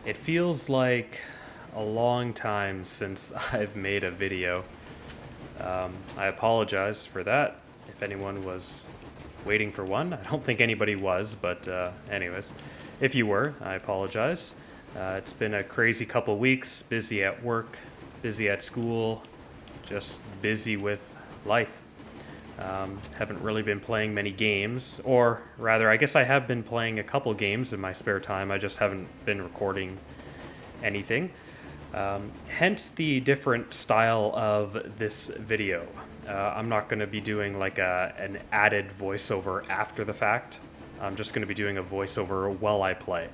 It feels like a long time since I've made a video. I apologize for that if anyone was waiting for one. I don't think anybody was, but anyways, if you were, I apologize. It's been a crazy couple weeks, busy at work, busy at school, just busy with life. Haven't really been playing many games, or rather, I guess I have been playing a couple games in my spare time. I just haven't been recording anything. Hence the different style of this video. I'm not going to be doing like an added voiceover after the fact. I'm just going to be doing a voiceover while I play.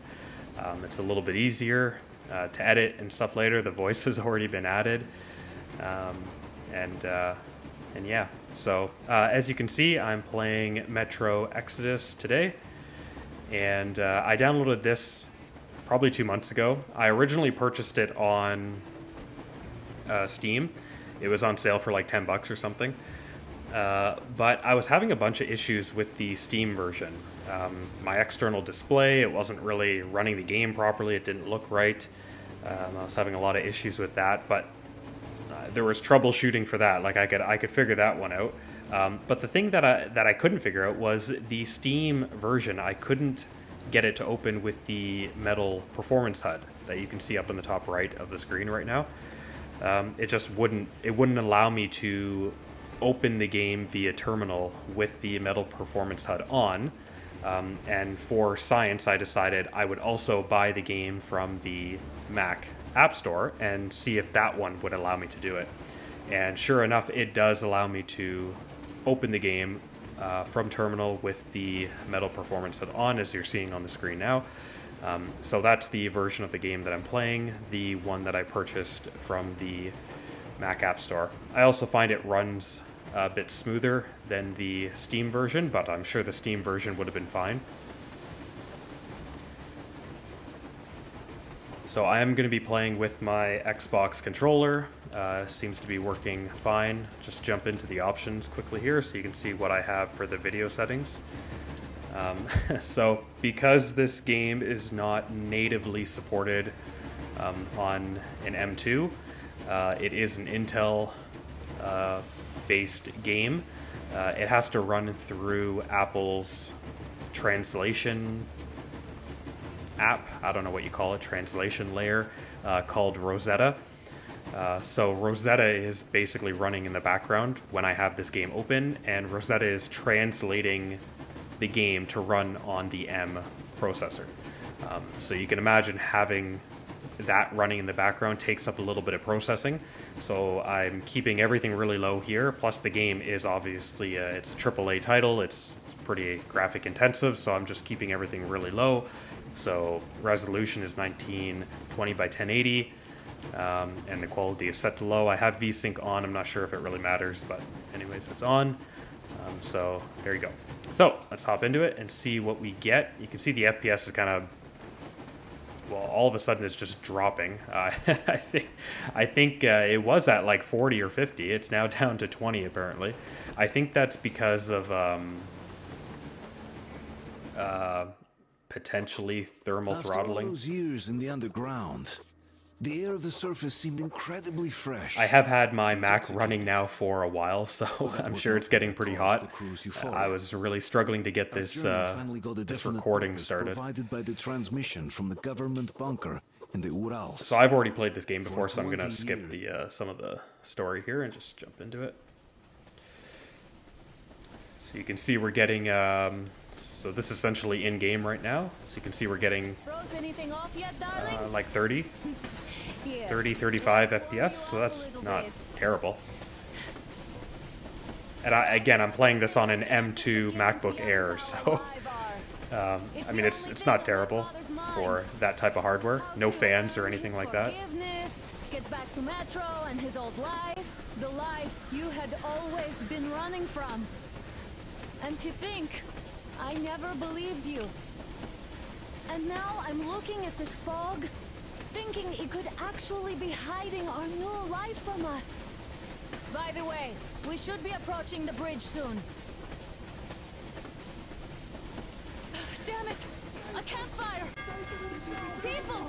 It's a little bit easier to edit and stuff later. The voice has already been added. And yeah, so as you can see, I'm playing Metro Exodus today, and I downloaded this probably 2 months ago. I originally purchased it on Steam. It was on sale for like 10 bucks or something, but I was having a bunch of issues with the Steam version. My external display, it wasn't really running the game properly, it didn't look right. I was having a lot of issues with that, but there was troubleshooting for that. Like I could figure that one out. But the thing that I couldn't figure out was the Steam version. I couldn't get it to open with the metal performance HUD that you can see up in the top right of the screen right now. It just wouldn't allow me to open the game via terminal with the metal performance HUD on. And for science, I decided I would also buy the game from the Mac App Store and see if that one would allow me to do it. And sure enough, it does allow me to open the game from terminal with the metal performance HUD on, as you're seeing on the screen now. So that's the version of the game that I'm playing, the one that I purchased from the Mac App Store. I also find it runs a bit smoother than the Steam version, but I'm sure the Steam version would have been fine. So I am going to be playing with my Xbox controller. Seems to be working fine. Just jump into the options quickly here so you can see what I have for the video settings. So because this game is not natively supported on an M2, it is an Intel based game. It has to run through Apple's translation app, I don't know what you call it, translation layer, called Rosetta. So Rosetta is basically running in the background when I have this game open, and Rosetta is translating the game to run on the M processor. So you can imagine having that running in the background takes up a little bit of processing. So I'm keeping everything really low here, plus the game is obviously, it's a AAA title, it's pretty graphic intensive, so I'm just keeping everything really low. So resolution is 1920 by 1080, and the quality is set to low. I have VSync on, I'm not sure if it really matters, but anyways, it's on. So there you go. So let's hop into it and see what we get. You can see the FPS is kind of, well, all of a sudden it's just dropping. I think it was at like 40 or 50. It's now down to 20 apparently. I think that's because of potentially thermal throttling. After all those years in the underground, the air of the surface seemed incredibly fresh. I have had my Mac running now for a while, so I'm sure it's getting pretty hot. I was really struggling to get this recording started. Provided by the transmission from the government bunker in the Urals. So I've already played this game before, so I'm going to skip the some of the story here and just jump into it. So you can see we're getting, so this is essentially in-game right now. So you can see we're getting like 30, 35 FPS, so that's not terrible. And again, I'm playing this on an M2 MacBook Air, so I mean, it's not terrible for that type of hardware. No fans or anything like that. Get back to Metro and his old life, the life you had always been running from. And to think, I never believed you. And now I'm looking at this fog, thinking it could actually be hiding our new life from us. By the way, we should be approaching the bridge soon. Damn it! A campfire! People!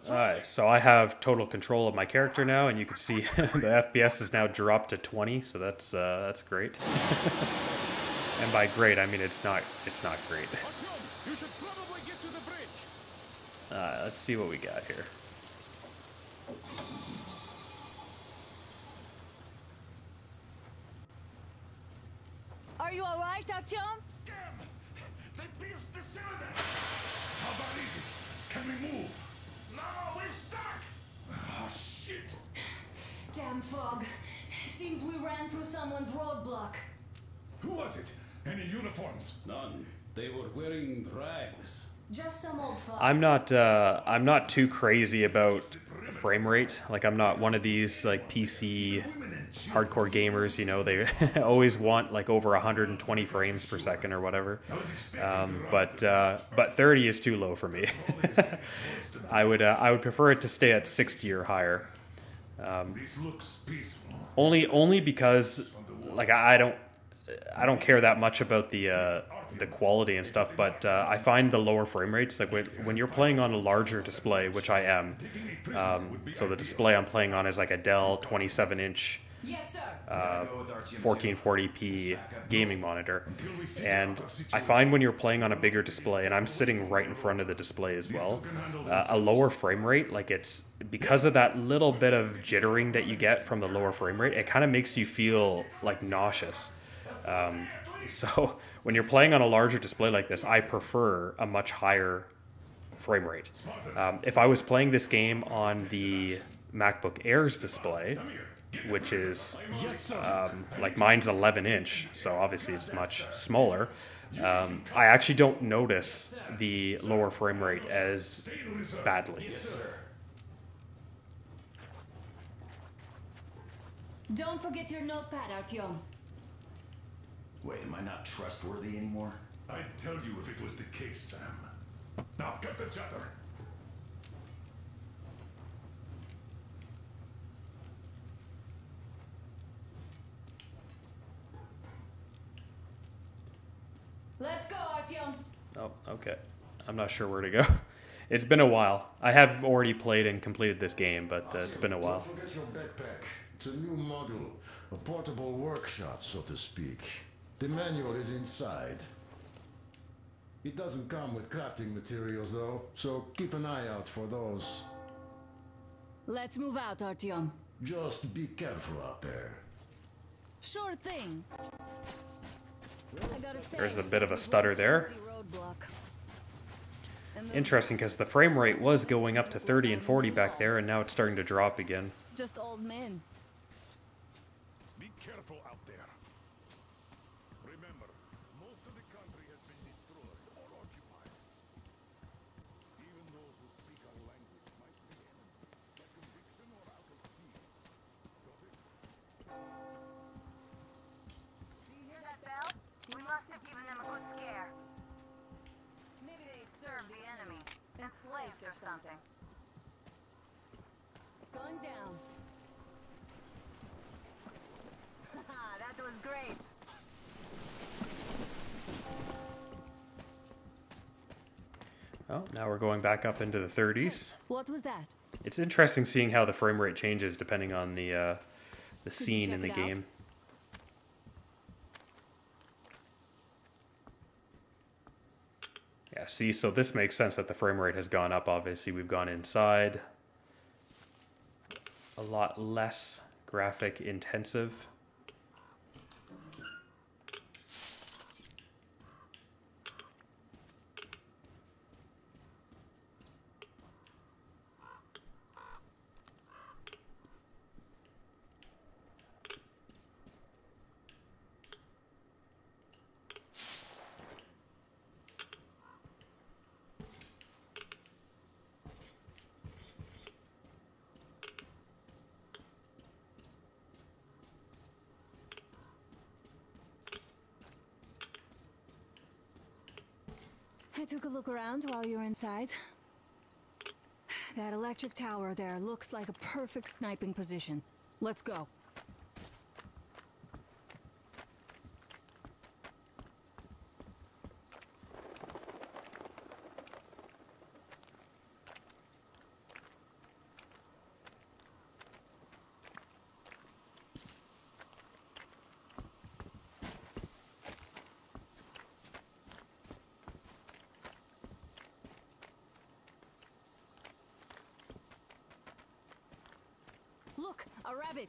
Alright, so I have total control of my character now, and you can see the FPS is now dropped to 20, so that's great. And by great, I mean it's not great. Let's see what we got here. Are you alright, Artyom? Damn! They pierced the cylinder! How bad is it? Can we move? No, we're stuck! Oh, shit! Damn fog. Seems we ran through someone's roadblock. Who was it? Any uniforms? None. They were wearing rags. Just some old fog. I'm not too crazy about frame rate. Like, I'm not one of these like PC hardcore gamers, you know, they always want like over 120 frames per second or whatever. But 30 is too low for me. I would prefer it to stay at 60 or higher. This looks peaceful. Only because like I don't care that much about the quality and stuff, but I find the lower frame rates, like when you're playing on a larger display, which I am, so the display I'm playing on is like a Dell 27-inch Yes, sir. 1440p gaming monitor, and I find when you're playing on a bigger display, and I'm sitting right in front of the display as well, a lower frame rate, like it's because of that little bit of jittering that you get from the lower frame rate, it kind of makes you feel like nauseous. So when you're playing on a larger display like this, I prefer a much higher frame rate. If I was playing this game on the MacBook Air's display, which is like mine's 11-inch, so obviously it's much smaller, I actually don't notice the lower frame rate as badly. Don't forget your notepad, Artyom. Wait, am I not trustworthy anymore? I'd tell you if it was the case, Sam. Now cut the chatter. Let's go, Artyom. Oh, okay. I'm not sure where to go. It's been a while. I have already played and completed this game, but it's been a while. Don't forget your backpack. It's a new module, a portable workshop, so to speak. The manual is inside. It doesn't come with crafting materials, though, so keep an eye out for those. Let's move out, Artyom. Just be careful out there. Sure thing. I gotta say, There's a bit of a stutter there. roadblock. And Interesting, because the frame rate was going up to 30 and 40 back there, and now it's starting to drop again. just old men. Be careful out there. Remember, most of the country has been destroyed or occupied. Even those who speak our language might be enemies, by conviction or out of fear. Got it? Do you hear that bell? We must have given them a good scare. Maybe they served the enemy, enslaved or something. Going down. Haha, that was great. Oh, now we're going back up into the 30s. What was that? It's interesting seeing how the frame rate changes depending on the scene check in the it out? game. Yeah, see, so this makes sense that the frame rate has gone up. Obviously, we've gone inside. A lot less graphic intensive. I took a look around while you were inside. That electric tower there looks like a perfect sniping position. Let's go. A rabbit.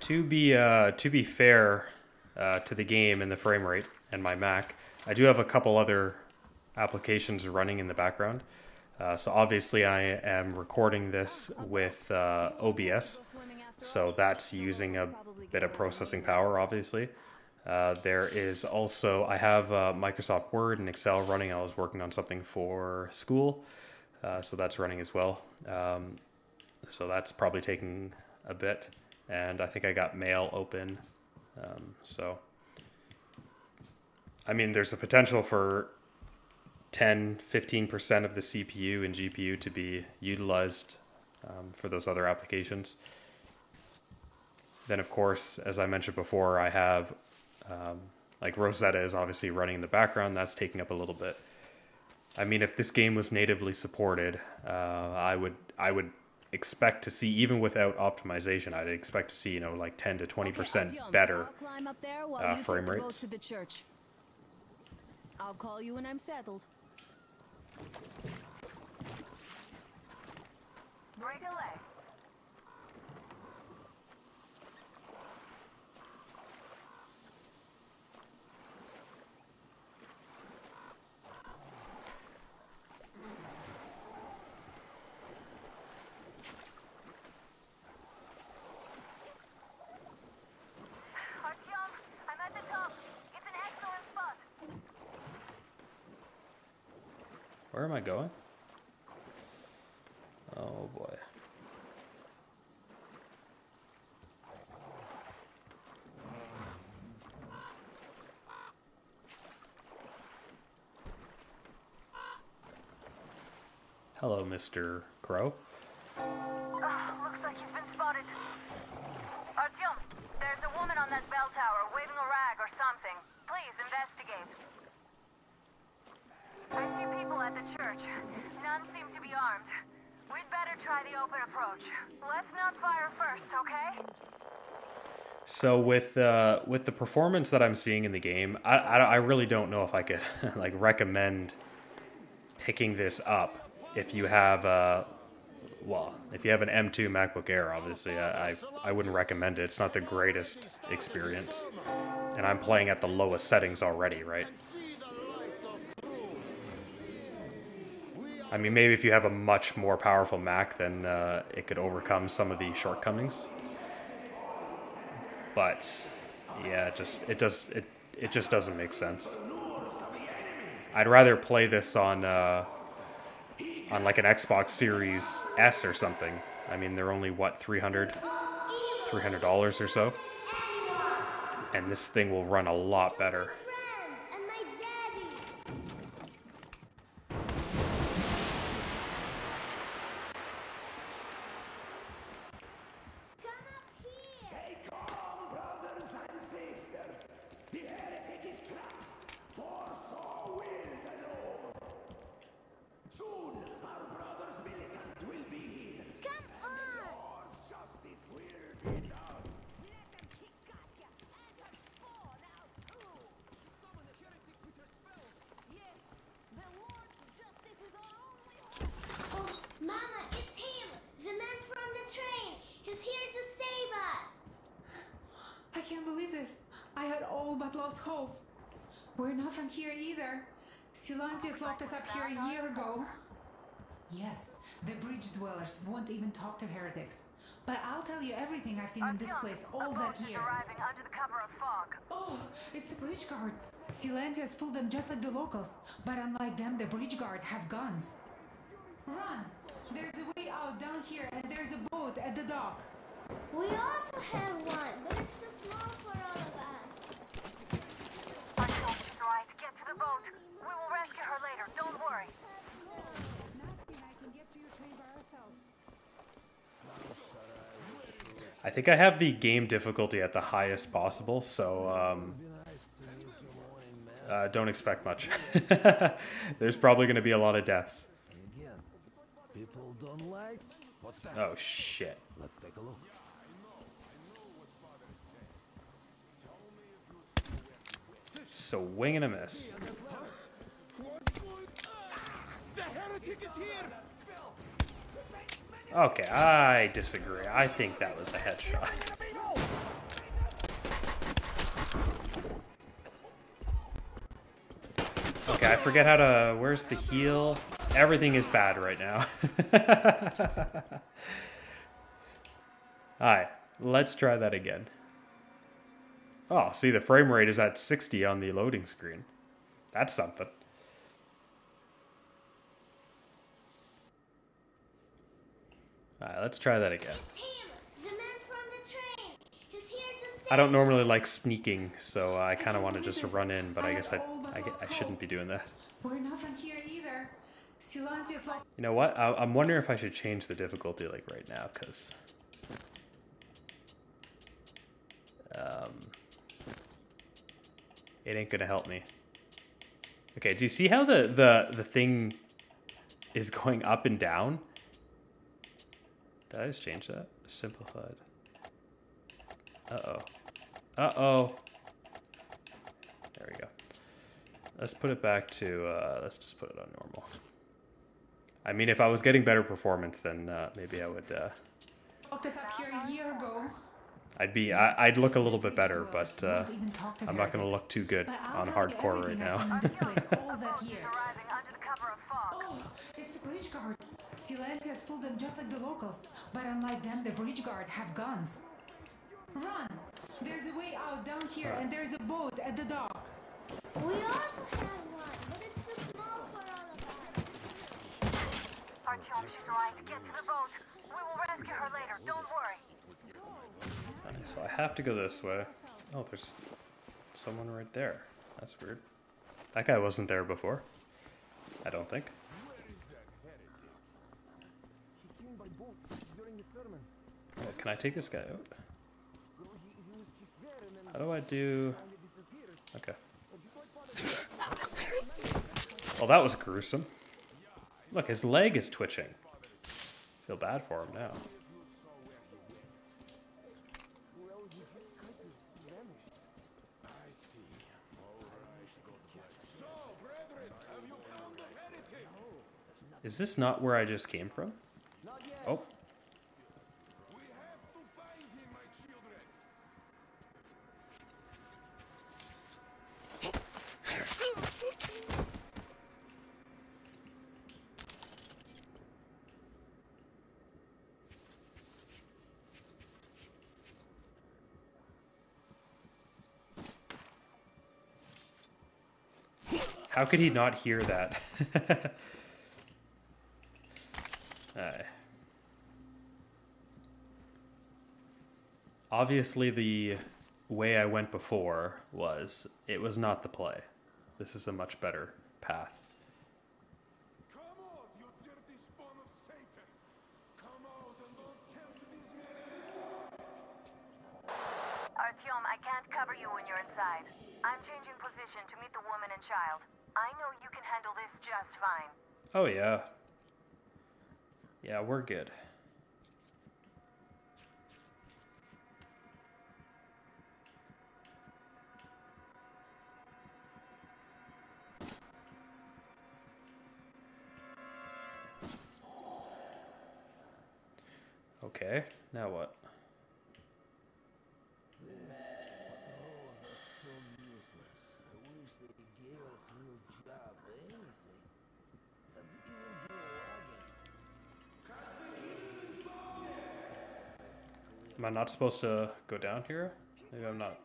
To be fair to the game and the frame rate and my Mac, I do have a couple other applications running in the background. So obviously I am recording this with OBS, so that's using a bit of processing power, obviously. There is also, I have Microsoft Word and Excel running. I was working on something for school, so that's running as well. So that's probably taking a bit. And I think I got mail open. So, I mean, there's a potential for 10-15% of the CPU and GPU to be utilized for those other applications. Then, of course, as I mentioned before, I have like Rosetta is obviously running in the background. That's taking up a little bit. I mean, if this game was natively supported, I would expect to see, even without optimization, I'd expect to see, you know, like 10 to 20% better frame rates. I'll call you when I'm settled. Break a leg. Where am I going? Oh boy. Hello, Mr. Crow. Looks like you've been spotted. Artyom, there's a woman on that bell tower waving a rag or something. Please investigate. I see people at the church. None seem to be armed. We'd better try the open approach. Let's not fire first, okay? So with the performance that I'm seeing in the game, I really don't know if I could like recommend picking this up if you have well, if you have an M2 MacBook Air. Obviously, I wouldn't recommend it. It's not the greatest experience, and I'm playing at the lowest settings already, right? I mean, maybe if you have a much more powerful Mac, then it could overcome some of the shortcomings. But yeah, it just doesn't make sense. I'd rather play this on like an Xbox Series S or something. I mean, they're only what, $300 or so, and this thing will run a lot better. We're not from here either. Silantius locked us up here a year ago. Yes, the bridge dwellers won't even talk to heretics. But I'll tell you everything I've seen in this place all that year. Arriving under the cover of fog. Oh, it's the bridge guard. Silantius fooled them just like the locals. But unlike them, the bridge guard have guns. Run! There's a way out down here and there's a boat at the dock. We also have one, but it's too small for all of us. Right, get to the boat. We will rescue her later, don't worry. Nothing I can get to your train by ourselves. I think I have the game difficulty at the highest possible, so don't expect much. There's probably going to be a lot of deaths. People don't like. What's that? Oh shit. Let's take a look. Swing and a miss. Okay, I disagree. I think that was a headshot. Okay, I forget how to... Where's the heal? Everything is bad right now. Alright, let's try that again. Oh, see, the frame rate is at 60 on the loading screen. That's something. Alright, let's try that again. It's him, the man from the train. He's here to save. I don't normally like sneaking, so I kind of want to just run in, but I guess I shouldn't be doing that. We're not from here either. Silantius locked. You know what? I'm wondering if I should change the difficulty like right now, because... it ain't gonna help me. Okay, do you see how the thing is going up and down? Did I just change that? Simplified. Uh-oh. Uh-oh. There we go. Let's put it back to, let's just put it on normal. I mean, if I was getting better performance, then maybe I would, Locked us up here a year ago. I'd look a little bit better, but I'm not going to look too good on hardcore right now. Oh, it's the bridge guard. Silantius fooled them just like the locals, but unlike them, the bridge guard have guns. Run! There's a way out down here, and there's a boat at the dock. We also have one, but it's too small for all of us. Artyom, she's right. Get to the boat. We will rescue her later. Don't worry. So I have to go this way. Oh, there's someone right there. That's weird. That guy wasn't there before. I don't think. Oh, can I take this guy out? How do I do... Okay. Well, that was gruesome. Look, his leg is twitching. Feel bad for him now. Is this not where I just came from? Oh. How could he not hear that? Obviously, the way I went before was, it was not the play. This is a much better path. Come out, you dirty spawn of Satan! Come out and don't tell to these men! Artyom, I can't cover you when you're inside. I'm changing position to meet the woman and child. I know you can handle this just fine. Oh, yeah. Yeah, we're good. Okay, now what? Am I not supposed to go down here? Maybe I'm not.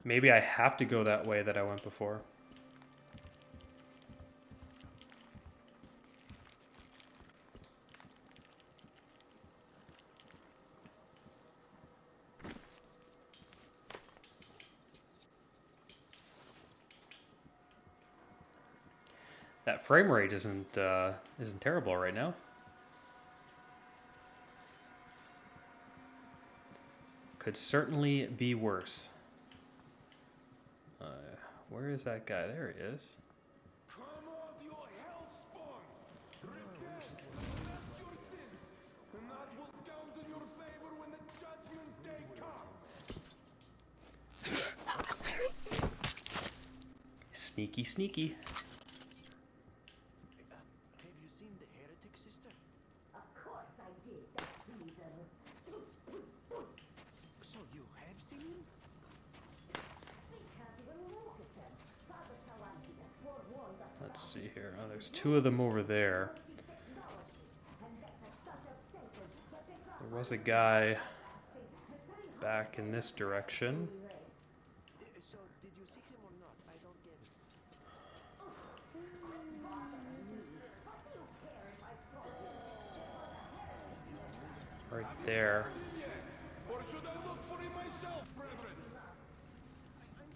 Maybe I have to go that way that I went before. That frame rate isn't terrible right now. Could certainly be worse. Where is that guy? There he is. Come on, you hellspawn! Repent, confess your sins, and that will count in your favor when the judgment day comes. Sneaky, sneaky. Have you seen the heretic, sister? Of course I did. That's reason. So you have seen him? Let's see here. Oh, there's two of them over there. There was a guy back in this direction. So did you see him or not? I don't get it. Right there. Or should I look for him myself, brethren?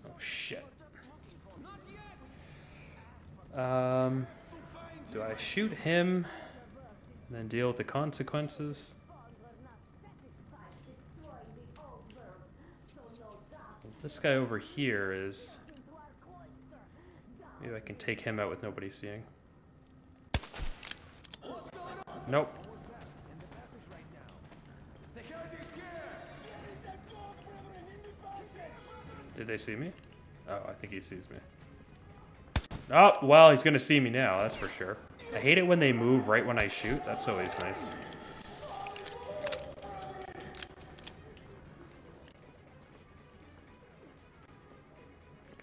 Oh shit. Do I shoot him and then deal with the consequences? This guy over here is... Maybe I can take him out with nobody seeing. Nope. Did they see me? Oh, I think he sees me. Oh, well, he's gonna see me now, that's for sure. I hate it when they move right when I shoot. That's always nice.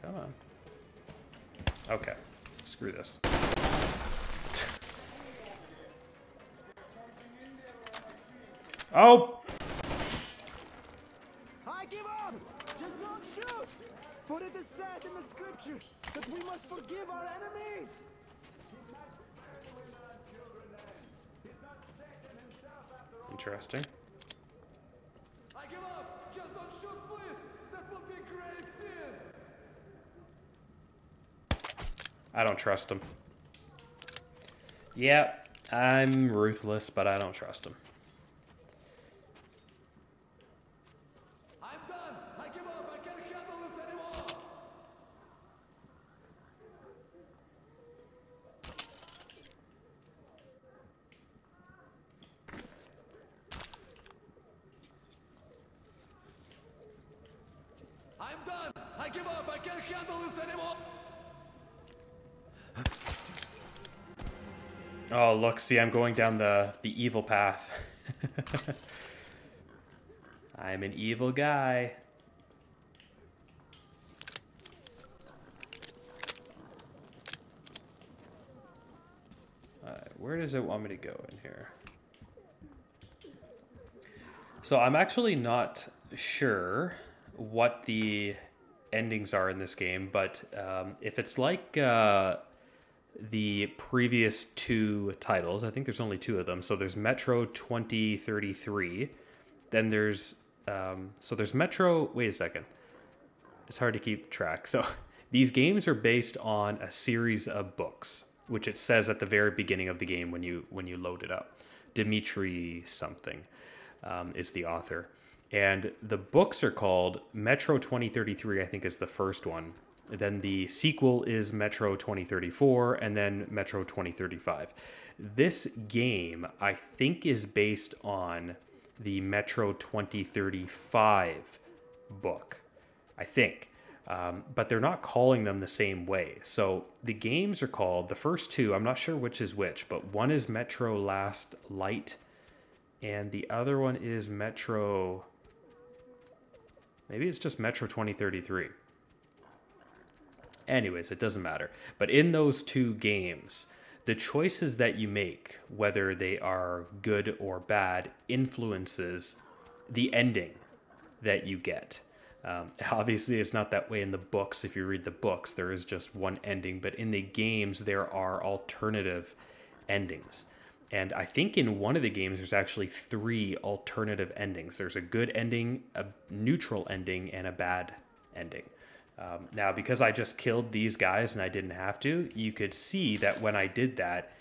Come on. Okay. Screw this. Oh! I give up! Just don't shoot! For it is said in the scripture that we must forgive our enemies! Interesting. I give up! Just don't shoot, please! That would be grave sin! I don't trust him. Yeah, I'm ruthless, but I don't trust him. I'm done! I give up! I can't handle this anymore! I'm done! I give up! I can't handle this anymore! Oh, look, see, I'm going down the evil path. I'm an evil guy. Where does it want me to go in here? So I'm actually not sure what the endings are in this game, but if it's like the previous two titles, I think there's only two of them. So there's Metro 2033, then there's there's Metro. Wait a second, it's hard to keep track. So these games are based on a series of books, which it says at the very beginning of the game when you load it up. Dimitri something is the author. And the books are called Metro 2033, I think is the first one. Then the sequel is Metro 2034, and then Metro 2035. This game, I think, is based on the Metro 2035 book, I think. But they're not calling them the same way. So the games are called, the first two, I'm not sure which is which, but one is Metro Last Light, and the other one is Metro... Maybe it's just Metro 2033. Anyways, it doesn't matter. But in those two games, the choices that you make, whether they are good or bad, influences the ending that you get. Obviously, it's not that way in the books. If you read the books, there is just one ending. But in the games, there are alternative endings. And I think in one of the games, there's actually 3 alternative endings. There's a good ending, a neutral ending, and a bad ending. Now, because I just killed these guys and I didn't have to, you could see that when I did that,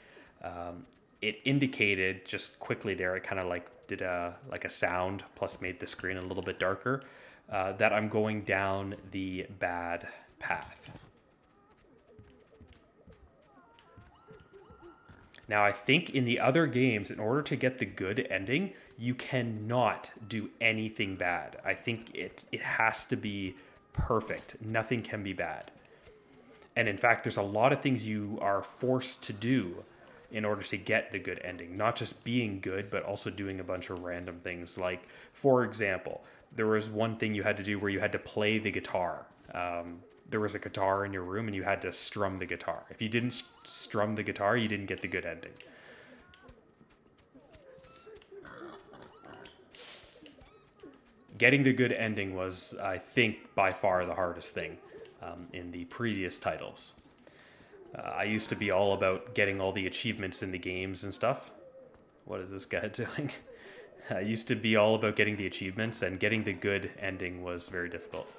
it indicated just quickly there, it kind of like did a sound, plus made the screen a little bit darker, that I'm going down the bad path. Now, I think in the other games, in order to get the good ending, you cannot do anything bad. I think it has to be perfect. Nothing can be bad. And in fact, there's a lot of things you are forced to do in order to get the good ending. Not just being good, but also doing a bunch of random things. Like, for example, there was one thing you had to do where you had to play the guitar. There was a guitar in your room and you had to strum the guitar. If you didn't strum the guitar, you didn't get the good ending. Getting the good ending was, I think, by far the hardest thing in the previous titles. I used to be all about getting all the achievements in the games and stuff. What is this guy doing? I used to be all about getting the achievements, and getting the good ending was very difficult.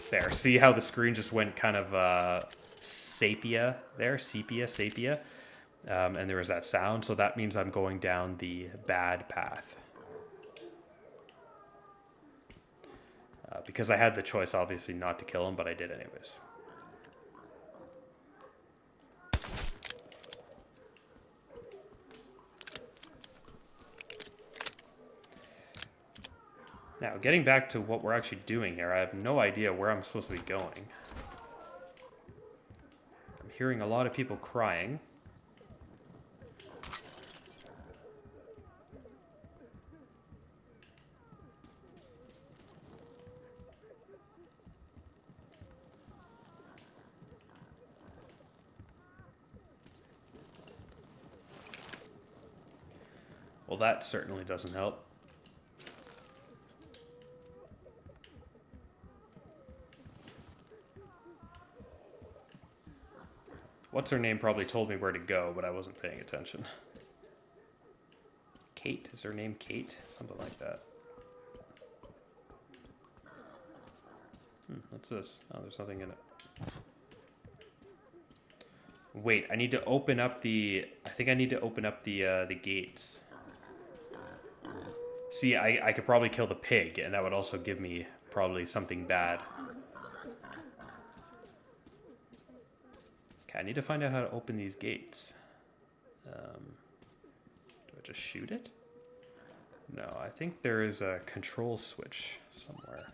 There, see how the screen just went kind of sepia there? Sepia. And there was that sound, so that means I'm going down the bad path. Because I had the choice, obviously, not to kill him, but I did anyways. Now, getting back to what we're actually doing here, I have no idea where I'm supposed to be going. I'm hearing a lot of people crying. Well, that certainly doesn't help. What's her name probably told me where to go, but I wasn't paying attention. Kate? Is her name Kate? Something like that. What's this? Oh, there's nothing in it. Wait, I need to open up the... I think I need to open up the gates. See, I could probably kill the pig, and that would also give me probably something bad. Okay, I need to find out how to open these gates. Do I just shoot it? No, I think there is a control switch somewhere.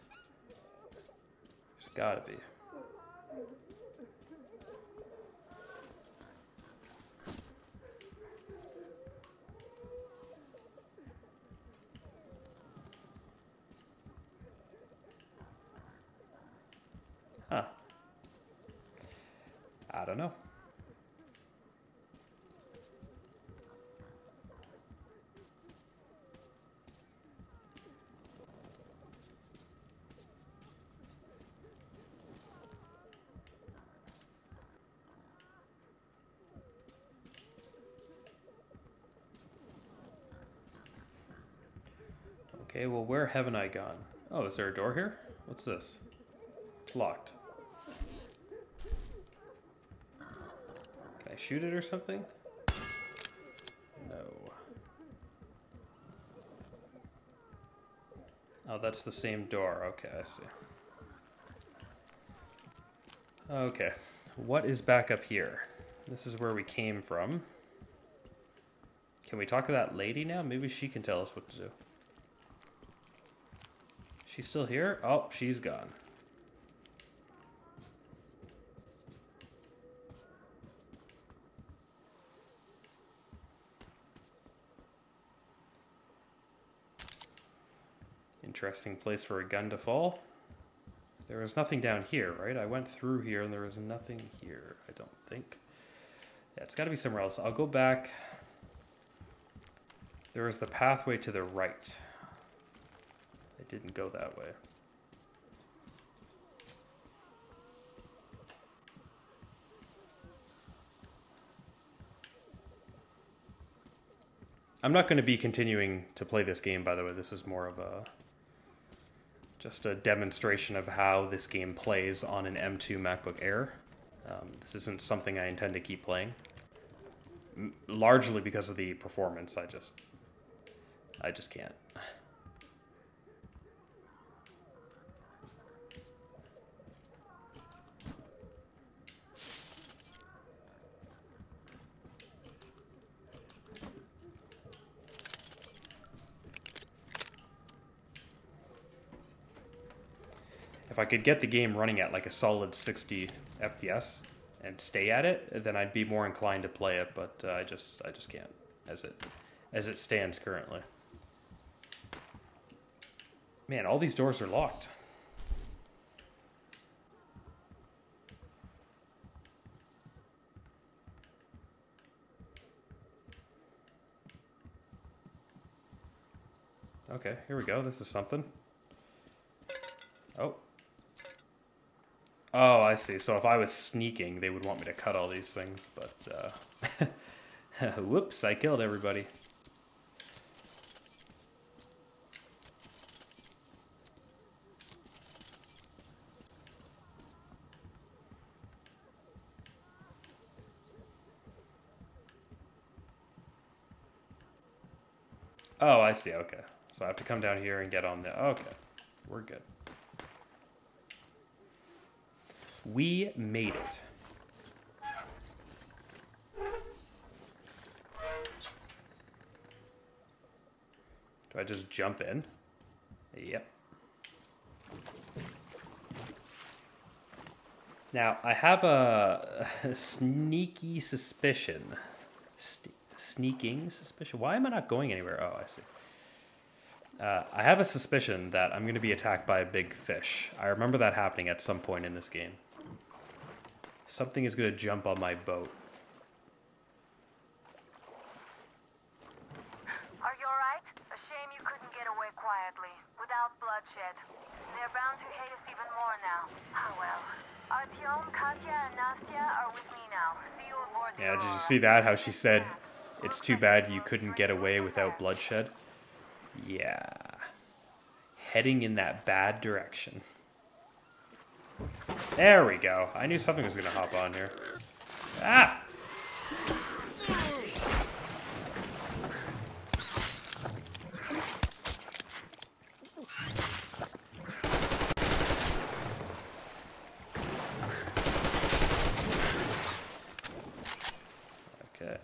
There's gotta be. Huh. I don't know. Okay, well, where haven't I gone? Oh, is there a door here? What's this? It's locked. Can I shoot it or something? No. Oh, that's the same door. Okay, I see. Okay, what is back up here? This is where we came from. Can we talk to that lady now? Maybe she can tell us what to do. She's still here? Oh, she's gone. Interesting place for a gun to fall. There was nothing down here, right? I went through here and there was nothing here, I don't think. Yeah, it's got to be somewhere else. I'll go back. There is the pathway to the right. It didn't go that way. I'm not going to be continuing to play this game, by the way. This is more of a Just a demonstration of how this game plays on an M2 MacBook Air. This isn't something I intend to keep playing. Largely because of the performance, I just can't. If I could get the game running at like a solid 60 FPS and stay at it, then I'd be more inclined to play it, but I just can't as it stands currently. Man, all these doors are locked. Okay, here we go. This is something. Oh. Oh, I see. So if I was sneaking, they would want me to cut all these things, but whoops, I killed everybody. Oh, I see. Okay. So I have to come down here and get on the... Okay. We're good. We made it. Do I just jump in? Yep. Now, I have a sneaky suspicion. Sneaking suspicion? Why am I not going anywhere? Oh, I see. I have a suspicion that I'm going to be attacked by a big fish. I remember that happening at some point in this game. Something is going to jump on my boat. Are you alright? A shame you couldn't get away quietly, without bloodshed. They're bound to hate us even more now. Oh well. Artyom, Katya, and Nastya are with me now. See you aboard the Yeah, did you Aurora. see that? How she said, it's too bad you couldn't get away without bloodshed? Yeah. Heading in that bad direction. There we go. I knew something was going to hop on here. Ah! Okay.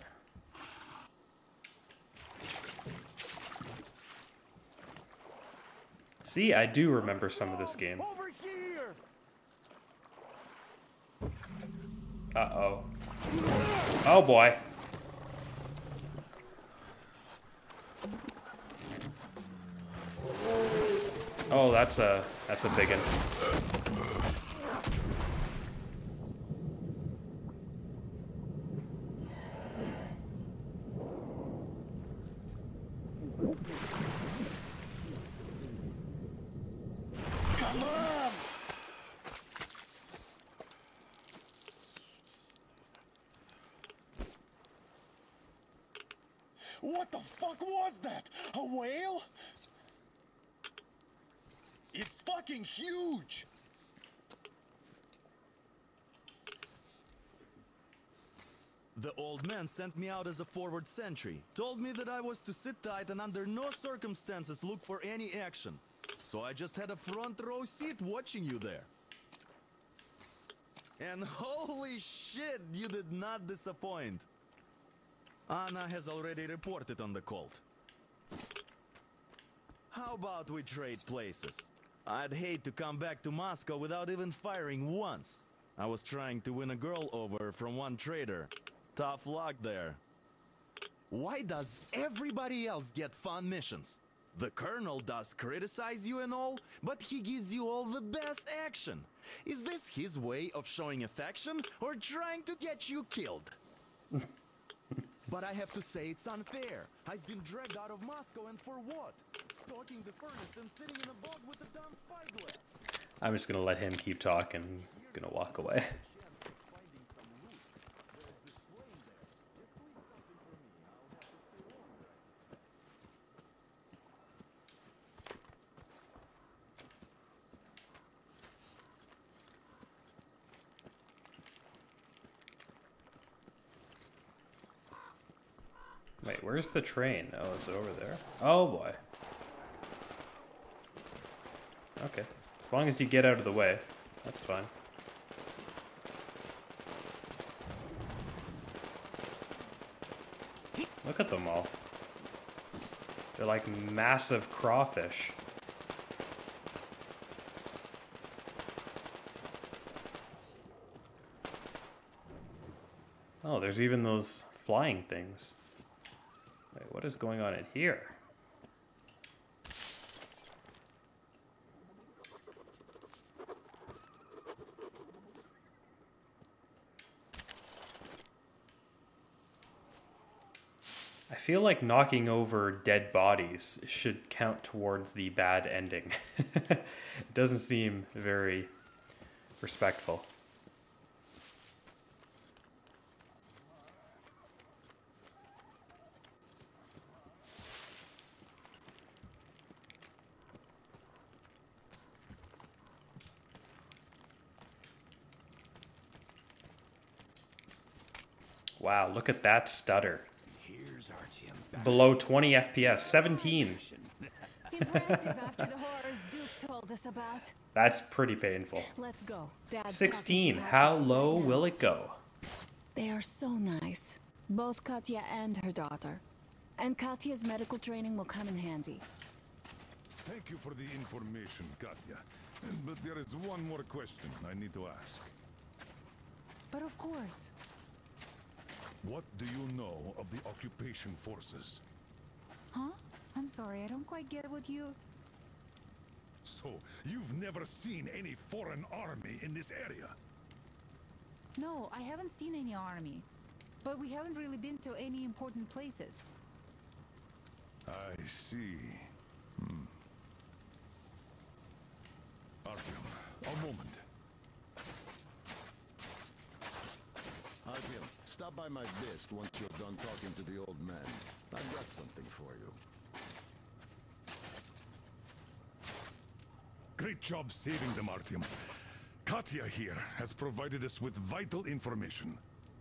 See, I do remember some of this game. Uh-oh. Oh boy. Oh, that's a big one. Come on! What the fuck was that? A whale? It's fucking huge! The old man sent me out as a forward sentry. Told me that I was to sit tight and under no circumstances look for any action. So I just had a front row seat watching you there. And holy shit, you did not disappoint. Anna has already reported on the cult. How about we trade places? I'd hate to come back to Moscow without even firing once. I was trying to win a girl over from one trader. Tough luck there. Why does everybody else get fun missions? The colonel does criticize you and all, but he gives you all the best action. Is this his way of showing affection or trying to get you killed? But I have to say it's unfair. I've been dragged out of Moscow, and for what? Stalking the furnace and sitting in a boat with a dumb spyglass. I'm just gonna let him keep talking. I'm gonna walk away. where's the train? Oh, it's over there. Oh boy. Okay. As long as you get out of the way, that's fine. Look at them all. They're like massive crawfish. Oh, there's even those flying things. Wait, what is going on in here? I feel like knocking over dead bodies should count towards the bad ending. It doesn't seem very respectful. Wow, look at that stutter. Below 20 FPS, 17. Impressive after the horrors Duke told us about. That's pretty painful. Let's go. Dad's 16, talking to how Katya low right now. will it go? They are so nice. Both Katya and her daughter. And Katya's medical training will come in handy. Thank you for the information, Katya. But there is one more question I need to ask. But of course. What do you know of the occupation forces? Huh? I'm sorry, I don't quite get what you... So, you've never seen any foreign army in this area? No, I haven't seen any army. But we haven't really been to any important places. I see. Artyom, a moment. Artyom, stop by my desk once you're done talking to the old man. I've got something for you. Great job saving them, Artyom. Katya here has provided us with vital information.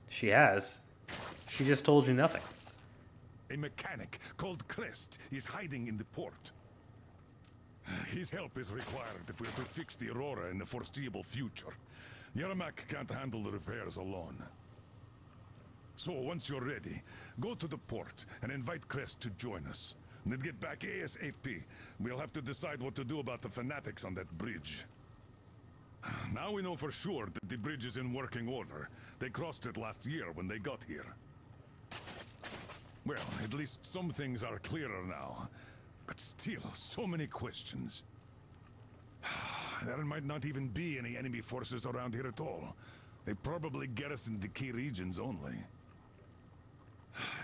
She has. She just told you nothing. A mechanic called Crest is hiding in the port. His help is required if we're to fix the Aurora in the foreseeable future. Yermak can't handle the repairs alone. So, once you're ready, go to the port and invite Crest to join us. And then get back ASAP. We'll have to decide what to do about the fanatics on that bridge. Now we know for sure that the bridge is in working order. They crossed it last year when they got here. Well, at least some things are clearer now. But still, so many questions. There might not even be any enemy forces around here at all. They probably garrisoned the key regions only.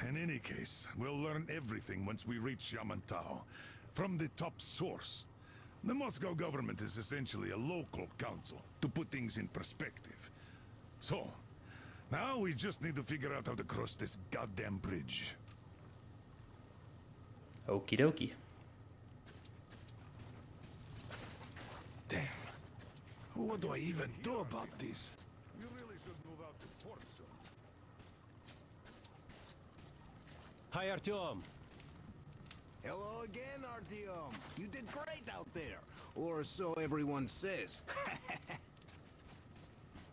In any case, we'll learn everything once we reach Yamantau. From the top source. The Moscow government is essentially a local council, to put things in perspective. So, now we just need to figure out how to cross this goddamn bridge. Okie dokie. Damn. What do I even do about this? You really should move out to port soon. Hi, Artyom. Hello again, Artyom. You did great out there. Or so everyone says.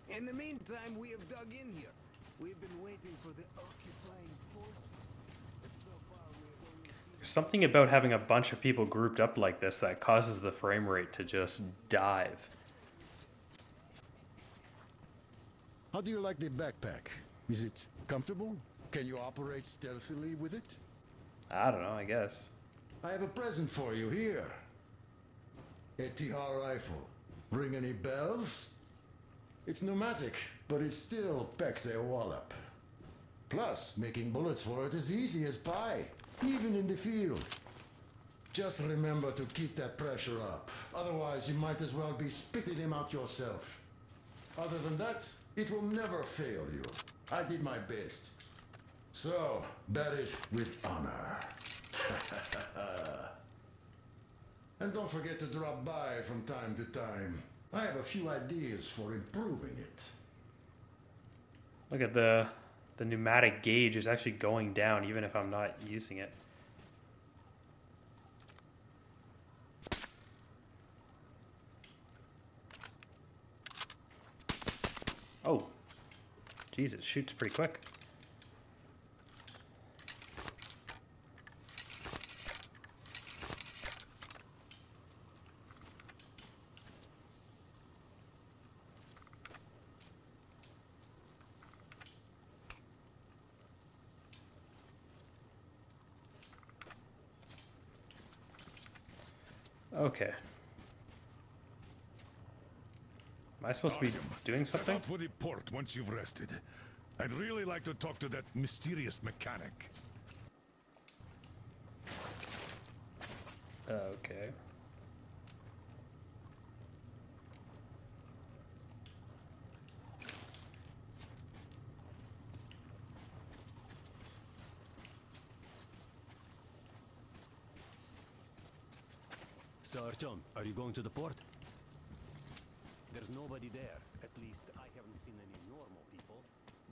In the meantime, we have dug in here. We've been waiting for the occupying forces. But so far, we've only seen... There's something about having a bunch of people grouped up like this that causes the frame rate to just dive. How do you like the backpack? Is it comfortable? Can you operate stealthily with it? I don't know, I guess. I have a present for you here. A TR rifle. Ring any bells? It's pneumatic, but it still packs a wallop. Plus, making bullets for it is easy as pie, even in the field. Just remember to keep that pressure up. Otherwise, you might as well be spitting him out yourself. Other than that, it will never fail you. I did my best. So, bear it with honor. And don't forget to drop by from time to time. I have a few ideas for improving it. Look at the the pneumatic gauge is actually going down even if I'm not using it. Oh, geez, it shoots pretty quick. Okay. Am I supposed to be doing something? Set out for the port once you've rested. I'd really like to talk to that mysterious mechanic. Okay. So, Artyom, are you going to the port? There's nobody there. At least I haven't seen any normal people.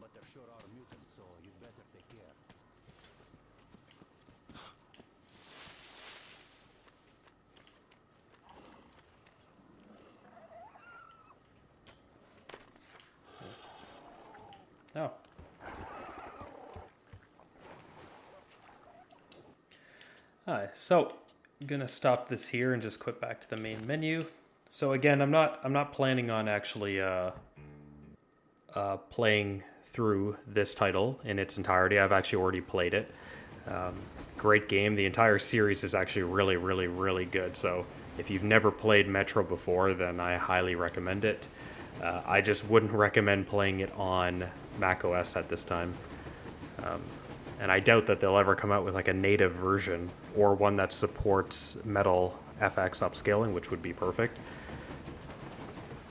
But there sure are mutants, so you'd better take care. Oh. Alright, so I'm gonna stop this here and just quit back to the main menu. So again, I'm not planning on actually playing through this title in its entirety. I've actually already played it. Great game. The entire series is actually really, really, really good. So if you've never played Metro before, then I highly recommend it. I just wouldn't recommend playing it on macOS at this time. And I doubt that they'll ever come out with like a native version or one that supports Metal FX upscaling, which would be perfect.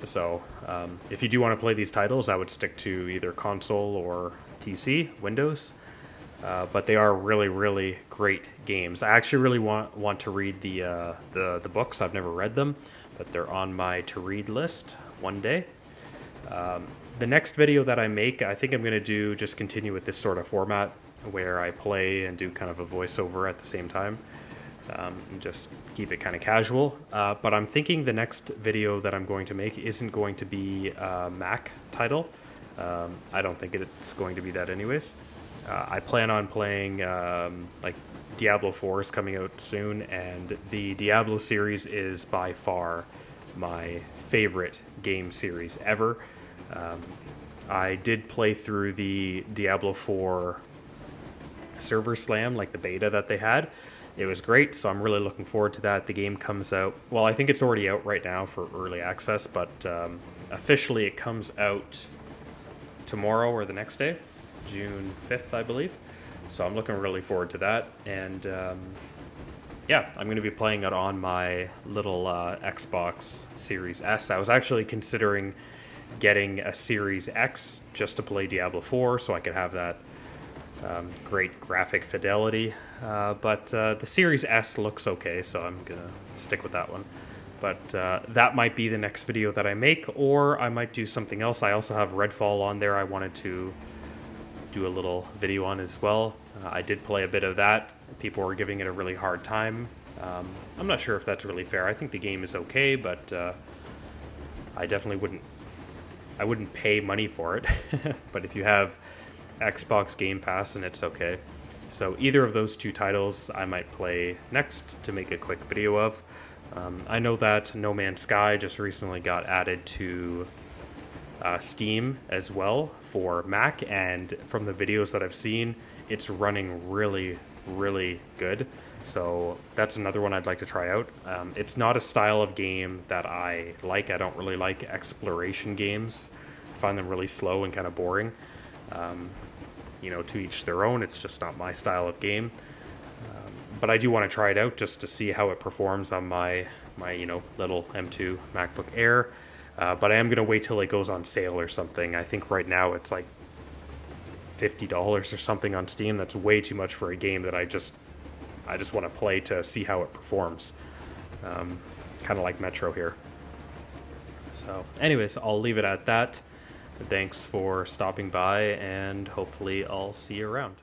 So if you do want to play these titles, I would stick to either console or PC, Windows. But they are really, really great games. I actually really want to read the books. I've never read them, but they're on my to-read list one day. The next video that I make, I think I'm going to do just continue with this sort of format where I play and do kind of a voiceover at the same time. And just keep it kind of casual. But I'm thinking the next video that I'm going to make isn't going to be a Mac title. I don't think it's going to be that anyways. I plan on playing, like Diablo 4 is coming out soon, and the Diablo series is by far my favorite game series ever. I did play through the Diablo 4 server slam, like the beta that they had. It was great, so I'm really looking forward to that. The game comes out, well, I think it's already out right now for early access, but officially it comes out tomorrow or the next day, June 5th, I believe. So I'm looking really forward to that. And yeah, I'm going to be playing it on my little Xbox Series S. I was actually considering getting a Series X just to play Diablo 4 so I could have that great graphic fidelity. But the Series S looks okay, so I'm going to stick with that one. But that might be the next video that I make, or I might do something else. I also have Redfall on there I wanted to do a little video on as well. I did play a bit of that. People were giving it a really hard time. I'm not sure if that's really fair. I think the game is okay, but I definitely wouldn't pay money for it. But if you have Xbox Game Pass, and it's okay. So either of those two titles I might play next to make a quick video of. I know that No Man's Sky just recently got added to Steam as well for Mac, and from the videos that I've seen, it's running really, really good. So that's another one I'd like to try out. It's not a style of game that I like. I don't really like exploration games. I find them really slow and kind of boring. You know, to each their own. It's just not my style of game. But I do want to try it out just to see how it performs on my you know, little M2 MacBook Air. But I am going to wait till it goes on sale or something. I think right now it's like $50 or something on Steam. That's way too much for a game that I just want to play to see how it performs. Kind of like Metro here. So anyways, I'll leave it at that. Thanks for stopping by, and hopefully I'll see you around.